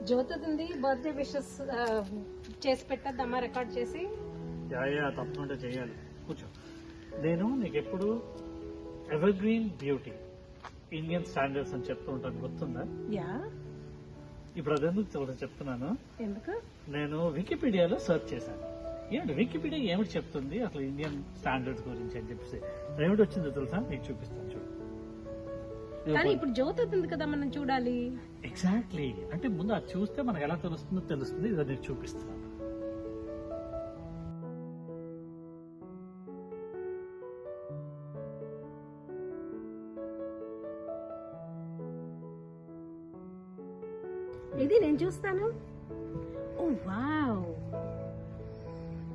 జ్యోతిది birthday wishes చేసి పెట్టద్దమ్మా, record చేసి. తప్పకుండా చేయాలి. కూర్చో. నేను నీకు ఎప్పుడు ever green beauty Indian standards అని చెప్తూ ఉంటాను, గుర్తుందా? యా. ఇప్పుడు అదెందుకు చెప్తున్నాను, ఎందుకు? నేను వికీపీడియాలో సెర్చ్ చేశాను. ఏమిటి వికీపీడియా ఏమిటి చెప్తుంది అసలు ఇండియన్ స్టాండర్డ్స్ గురించి అని చెప్పేసి ఏమిటి వచ్చిందో తెలుసా? నీకు చూపిస్తాను చూడు. కానీ ఇప్పుడు జ్యోతి ఉంది కదా, మనం చూడాలి. ఎగ్జాక్ట్లీ. అంటే ముందు అది చూస్తే మనకు ఎలా తెలుస్తుందో తెలుస్తుంది. ఇది నీకు చూపిస్తాను. ఇది నేను చూస్తాను. ఓ వావ్,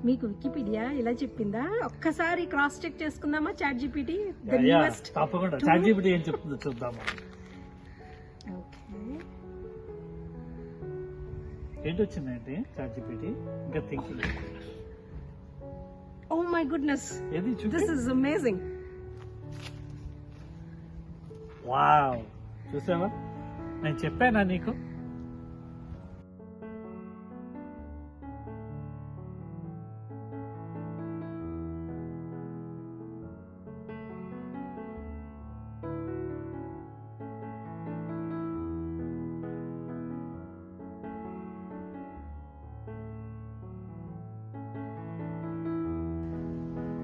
మీకు వికీపీడియా ఇలా చెప్పిందా? ఒక్కసారి క్రాస్ చెక్ చేసుకుందామా? చాట్ జీపీటీ తప్పకుండా చాట్ జీపీటీ ఏం చెప్తుందో చూద్దామా. ఏంటి వచ్చిందంటే చాట్ జీపీటీ ఇంకా thinking. Oh my goodness, this is amazing. Wow, చూసావా? నేను చెప్పానా నీకు?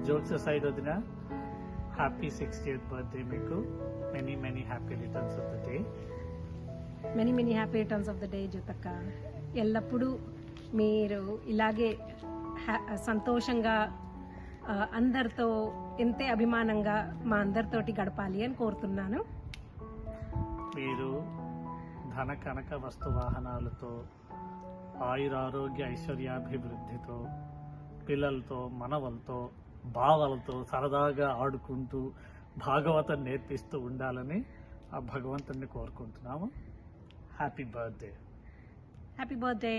జోక్స్ aside వదిన, హ్యాపీ 60th బర్త్డే మీకు. Many many happy returns of the day. Many many happy returns of the day జ్యోతక్క. ఎల్లప్పుడూ మీరు ఇలాగే సంతోషంగా అందరితో ఎంతే అభిమానంగా మా అందరితోటి గడపాలి అని కోరుతున్నాను. మీరు ధన కనక వస్తు వాహనాలతో, ఆయురారోగ్య ఐశ్వర్యాభివృద్ధితో, పిల్లలతో, మనవలతో, భావాలతో సరదాగా ఆడుకుంటూ భాగవతం నేర్పిస్తూ ఉండాలని ఆ భగవంతుడిని కోరుకుంటున్నాము. Happy birthday. Happy birthday.